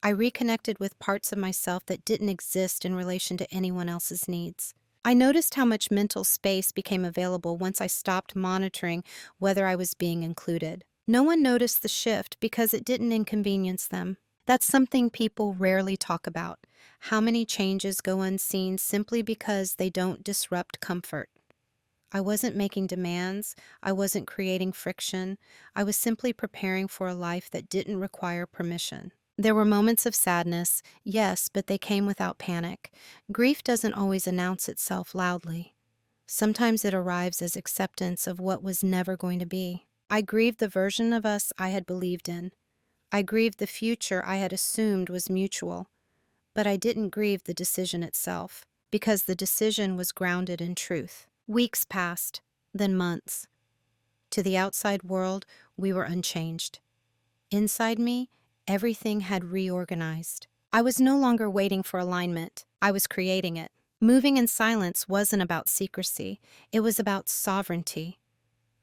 I reconnected with parts of myself that didn't exist in relation to anyone else's needs. I noticed how much mental space became available once I stopped monitoring whether I was being included. No one noticed the shift because it didn't inconvenience them. That's something people rarely talk about. How many changes go unseen simply because they don't disrupt comfort. I wasn't making demands. I wasn't creating friction. I was simply preparing for a life that didn't require permission. There were moments of sadness, yes, but they came without panic. Grief doesn't always announce itself loudly. Sometimes it arrives as acceptance of what was never going to be. I grieved the version of us I had believed in. I grieved the future I had assumed was mutual. But I didn't grieve the decision itself, because the decision was grounded in truth. Weeks passed, then months. To the outside world, we were unchanged. Inside me, everything had reorganized. I was no longer waiting for alignment. I was creating it. Moving in silence wasn't about secrecy. It was about sovereignty,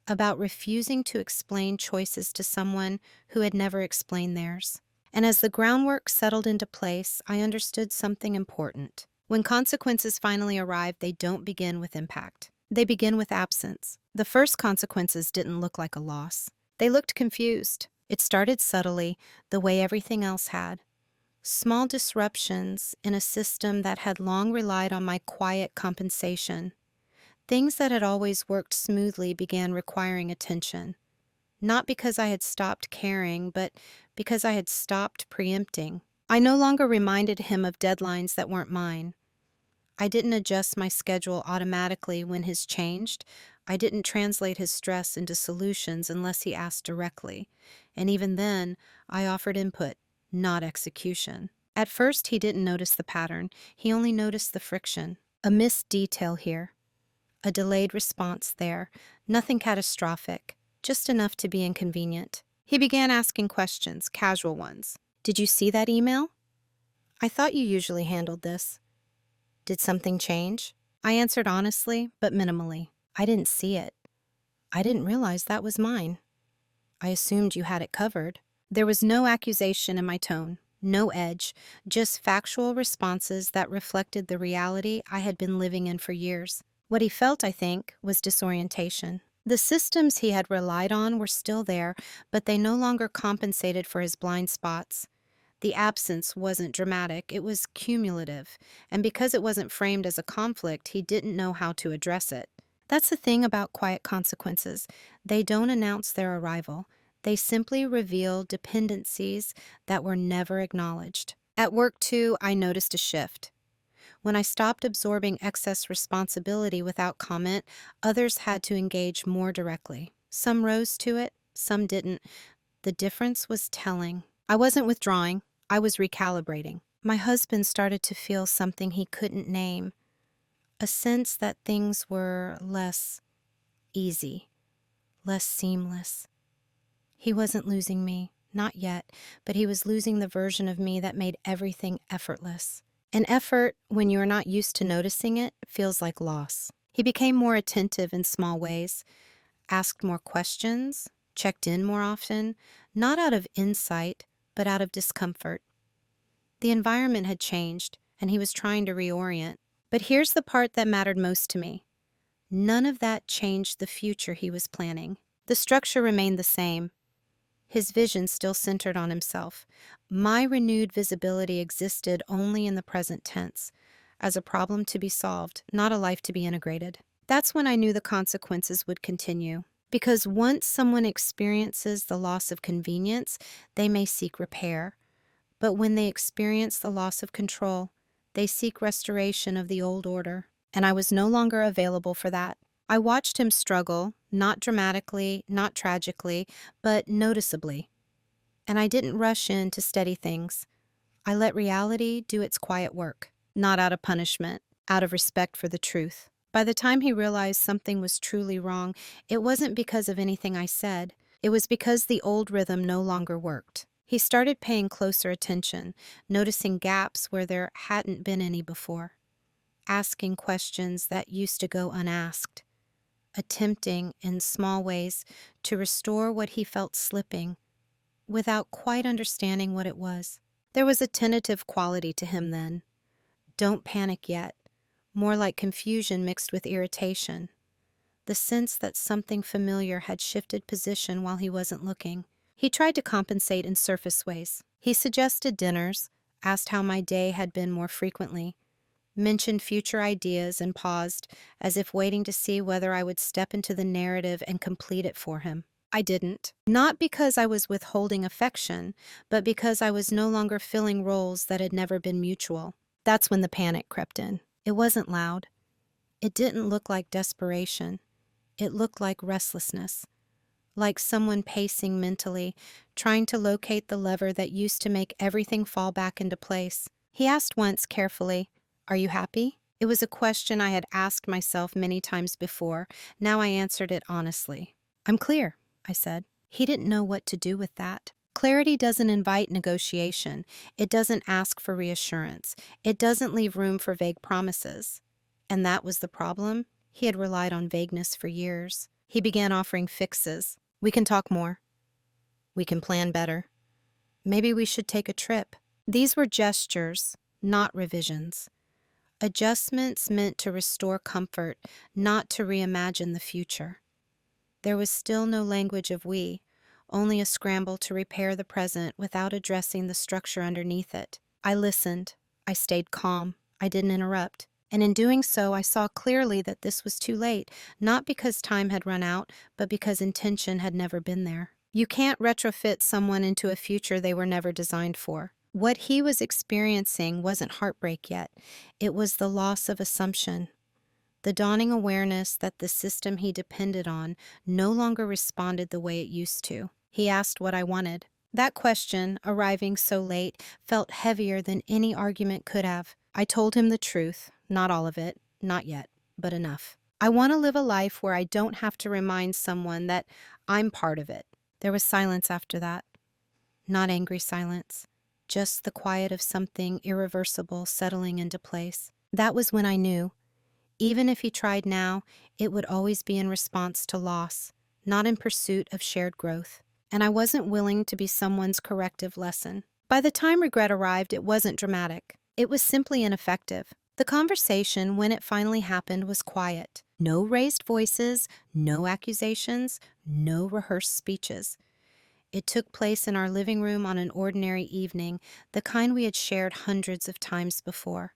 about refusing to explain choices to someone who had never explained theirs. And as the groundwork settled into place, I understood something important. When consequences finally arrive, they don't begin with impact. They begin with absence. The first consequences didn't look like a loss. They looked confused. It started subtly, the way everything else had. Small disruptions in a system that had long relied on my quiet compensation. Things that had always worked smoothly began requiring attention. Not because I had stopped caring, but because I had stopped preempting. I no longer reminded him of deadlines that weren't mine. I didn't adjust my schedule automatically when his changed. I didn't translate his stress into solutions unless he asked directly. And even then, I offered input, not execution. At first, he didn't notice the pattern. He only noticed the friction. A missed detail here, a delayed response there, nothing catastrophic, just enough to be inconvenient. He began asking questions, casual ones. Did you see that email? I thought you usually handled this. Did something change? I answered honestly, but minimally. I didn't see it. I didn't realize that was mine. I assumed you had it covered. There was no accusation in my tone, no edge, just factual responses that reflected the reality I had been living in for years. What he felt, I think, was disorientation. The systems he had relied on were still there, but they no longer compensated for his blind spots. The absence wasn't dramatic, it was cumulative, and because it wasn't framed as a conflict, he didn't know how to address it. That's the thing about quiet consequences. They don't announce their arrival. They simply reveal dependencies that were never acknowledged. At work, too, I noticed a shift. When I stopped absorbing excess responsibility without comment, others had to engage more directly. Some rose to it, some didn't. The difference was telling. I wasn't withdrawing, I was recalibrating. My husband started to feel something he couldn't name, a sense that things were less easy, less seamless. He wasn't losing me, not yet, but he was losing the version of me that made everything effortless. An effort, when you are not used to noticing it, feels like loss. He became more attentive in small ways, asked more questions, checked in more often, not out of insight, but out of discomfort. The environment had changed, and he was trying to reorient. But here's the part that mattered most to me. None of that changed the future he was planning. The structure remained the same. His vision still centered on himself. My renewed visibility existed only in the present tense, as a problem to be solved, not a life to be integrated. That's when I knew the consequences would continue. Because once someone experiences the loss of convenience, they may seek repair. But when they experience the loss of control, they seek restoration of the old order. And I was no longer available for that. I watched him struggle, not dramatically, not tragically, but noticeably. And I didn't rush in to steady things. I let reality do its quiet work, not out of punishment, out of respect for the truth. By the time he realized something was truly wrong, it wasn't because of anything I said. It was because the old rhythm no longer worked. He started paying closer attention, noticing gaps where there hadn't been any before, asking questions that used to go unasked, attempting, in small ways, to restore what he felt slipping, without quite understanding what it was. There was a tentative quality to him then. Don't panic yet. More like confusion mixed with irritation. The sense that something familiar had shifted position while he wasn't looking. He tried to compensate in surface ways. He suggested dinners, asked how my day had been more frequently, mentioned future ideas and paused, as if waiting to see whether I would step into the narrative and complete it for him. I didn't. Not because I was withholding affection, but because I was no longer filling roles that had never been mutual. That's when the panic crept in. It wasn't loud. It didn't look like desperation. It looked like restlessness, like someone pacing mentally, trying to locate the lever that used to make everything fall back into place. He asked once carefully, "Are you happy?" It was a question I had asked myself many times before. Now I answered it honestly. "I'm clear," I said. He didn't know what to do with that. Clarity doesn't invite negotiation. It doesn't ask for reassurance. It doesn't leave room for vague promises. And that was the problem. He had relied on vagueness for years. He began offering fixes. "We can talk more. We can plan better. Maybe we should take a trip." These were gestures, not revisions. Adjustments meant to restore comfort, not to reimagine the future. There was still no language of we, only a scramble to repair the present without addressing the structure underneath it. I listened. I stayed calm. I didn't interrupt. And in doing so, I saw clearly that this was too late, not because time had run out, but because intention had never been there. You can't retrofit someone into a future they were never designed for. What he was experiencing wasn't heartbreak yet. It was the loss of assumption, the dawning awareness that the system he depended on no longer responded the way it used to. He asked what I wanted. That question, arriving so late, felt heavier than any argument could have. I told him the truth, not all of it, not yet, but enough. I want to live a life where I don't have to remind someone that I'm part of it. There was silence after that. Not angry silence, just the quiet of something irreversible settling into place. That was when I knew. Even if he tried now, it would always be in response to loss, not in pursuit of shared growth. And I wasn't willing to be someone's corrective lesson. By the time regret arrived, it wasn't dramatic. It was simply ineffective. The conversation, when it finally happened, was quiet. No raised voices, no accusations, no rehearsed speeches. It took place in our living room on an ordinary evening, the kind we had shared hundreds of times before.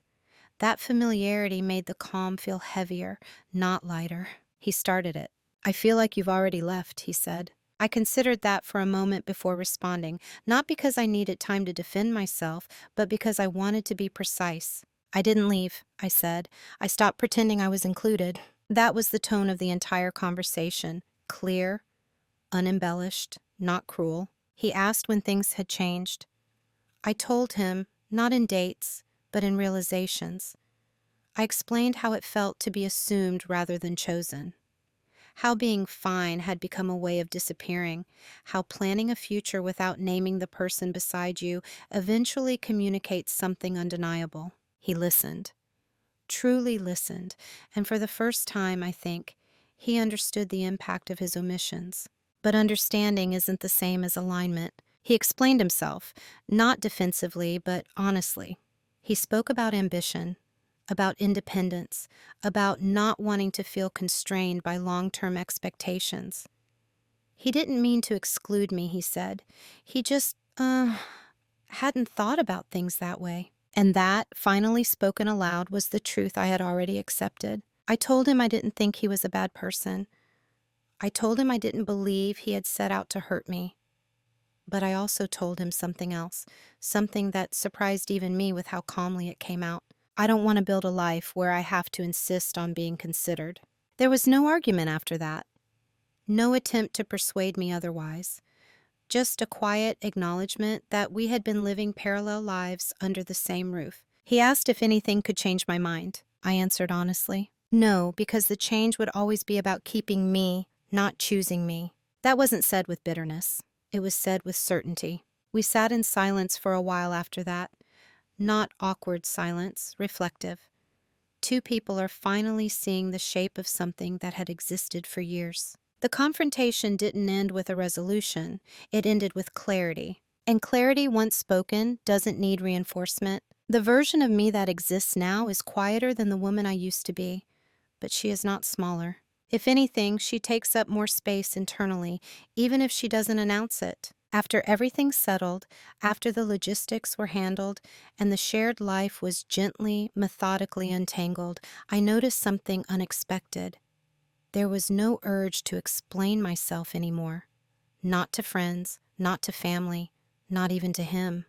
That familiarity made the calm feel heavier, not lighter. He started it. "I feel like you've already left," he said. I considered that for a moment before responding, not because I needed time to defend myself, but because I wanted to be precise. "I didn't leave," I said. "I stopped pretending I was included." That was the tone of the entire conversation. Clear, unembellished, not cruel. He asked when things had changed. I told him, not in dates, but in realizations. I explained how it felt to be assumed rather than chosen. How being fine had become a way of disappearing. How planning a future without naming the person beside you eventually communicates something undeniable. He listened. Truly listened, and for the first time, I think, he understood the impact of his omissions. But understanding isn't the same as alignment. He explained himself, not defensively, but honestly. He spoke about ambition, about independence, about not wanting to feel constrained by long-term expectations. He didn't mean to exclude me, he said. He just, hadn't thought about things that way. And that, finally spoken aloud, was the truth I had already accepted. I told him I didn't think he was a bad person. I told him I didn't believe he had set out to hurt me. But I also told him something else, something that surprised even me with how calmly it came out. I don't want to build a life where I have to insist on being considered. There was no argument after that, no attempt to persuade me otherwise. Just a quiet acknowledgement that we had been living parallel lives under the same roof. He asked if anything could change my mind. I answered honestly. No, because the change would always be about keeping me, not choosing me. That wasn't said with bitterness. It was said with certainty. We sat in silence for a while after that. Not awkward silence, reflective. Two people are finally seeing the shape of something that had existed for years. The confrontation didn't end with a resolution. It ended with clarity. And clarity, once spoken, doesn't need reinforcement. The version of me that exists now is quieter than the woman I used to be, but she is not smaller. If anything, she takes up more space internally, even if she doesn't announce it. After everything settled, after the logistics were handled, and the shared life was gently, methodically untangled, I noticed something unexpected. There was no urge to explain myself anymore. Not to friends, not to family, not even to him.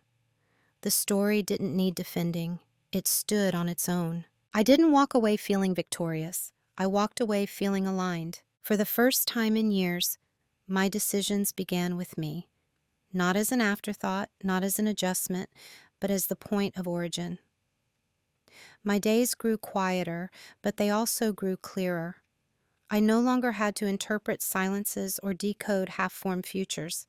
The story didn't need defending. It stood on its own. I didn't walk away feeling victorious. I walked away feeling aligned. For the first time in years, my decisions began with me. Not as an afterthought, not as an adjustment, but as the point of origin. My days grew quieter, but they also grew clearer. I no longer had to interpret silences or decode half-formed futures.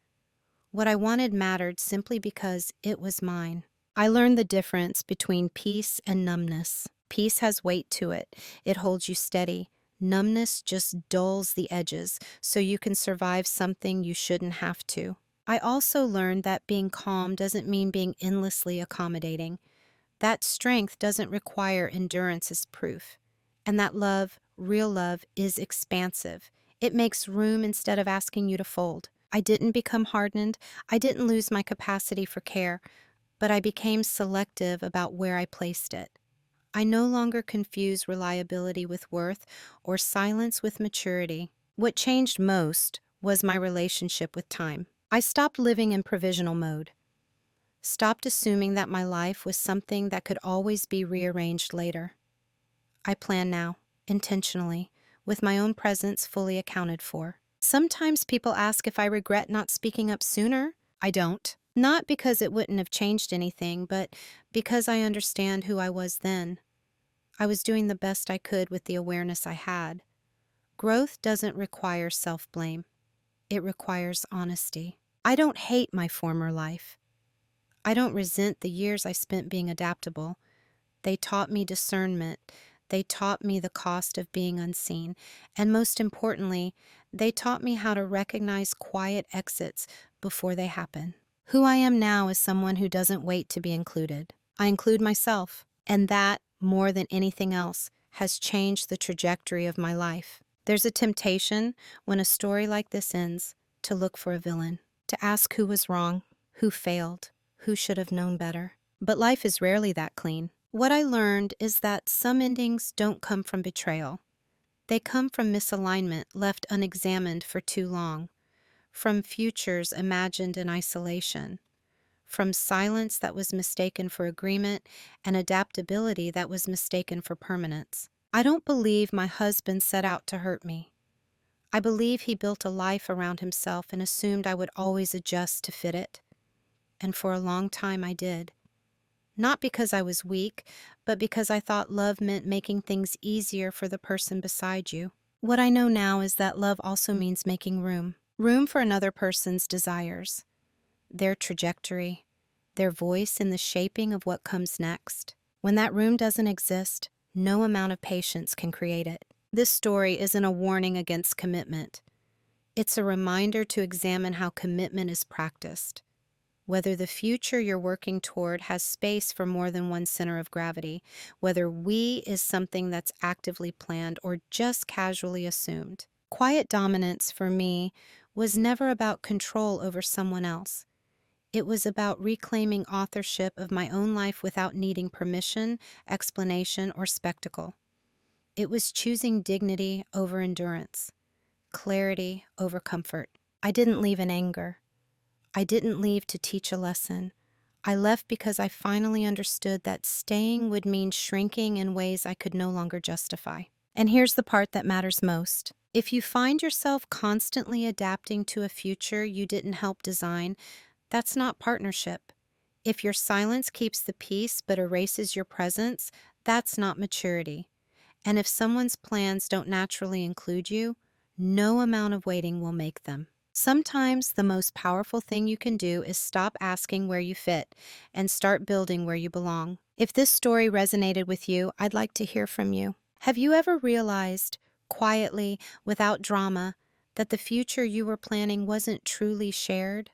What I wanted mattered simply because it was mine. I learned the difference between peace and numbness. Peace has weight to it. It holds you steady. Numbness just dulls the edges so you can survive something you shouldn't have to. I also learned that being calm doesn't mean being endlessly accommodating. That strength doesn't require endurance as proof. And that love, real love, is expansive. It makes room instead of asking you to fold. I didn't become hardened. I didn't lose my capacity for care, but I became selective about where I placed it. I no longer confuse reliability with worth or silence with maturity. What changed most was my relationship with time. I stopped living in provisional mode, stopped assuming that my life was something that could always be rearranged later. I plan now, intentionally, with my own presence fully accounted for. Sometimes people ask if I regret not speaking up sooner. I don't. Not because it wouldn't have changed anything, but because I understand who I was then. I was doing the best I could with the awareness I had. Growth doesn't require self-blame. It requires honesty. I don't hate my former life. I don't resent the years I spent being adaptable. They taught me discernment. They taught me the cost of being unseen. And most importantly, they taught me how to recognize quiet exits before they happen. Who I am now is someone who doesn't wait to be included. I include myself. And that, more than anything else, has changed the trajectory of my life. There's a temptation, when a story like this ends, to look for a villain, to ask who was wrong, who failed, who should have known better. But life is rarely that clean. What I learned is that some endings don't come from betrayal. They come from misalignment left unexamined for too long, from futures imagined in isolation, from silence that was mistaken for agreement and adaptability that was mistaken for permanence. I don't believe my husband set out to hurt me. I believe he built a life around himself and assumed I would always adjust to fit it. And for a long time I did. Not because I was weak, but because I thought love meant making things easier for the person beside you. What I know now is that love also means making room. Room for another person's desires, their trajectory, their voice in the shaping of what comes next. When that room doesn't exist, no amount of patience can create it. This story isn't a warning against commitment. It's a reminder to examine how commitment is practiced. Whether the future you're working toward has space for more than one center of gravity, whether we is something that's actively planned or just casually assumed. Quiet dominance, for me, was never about control over someone else. It was about reclaiming authorship of my own life without needing permission, explanation, or spectacle. It was choosing dignity over endurance, clarity over comfort. I didn't leave in anger. I didn't leave to teach a lesson. I left because I finally understood that staying would mean shrinking in ways I could no longer justify. And here's the part that matters most. If you find yourself constantly adapting to a future you didn't help design, that's not partnership. If your silence keeps the peace but erases your presence, that's not maturity. And if someone's plans don't naturally include you, no amount of waiting will make them. Sometimes the most powerful thing you can do is stop asking where you fit and start building where you belong. If this story resonated with you, I'd like to hear from you. Have you ever realized, quietly, without drama, that the future you were planning wasn't truly shared?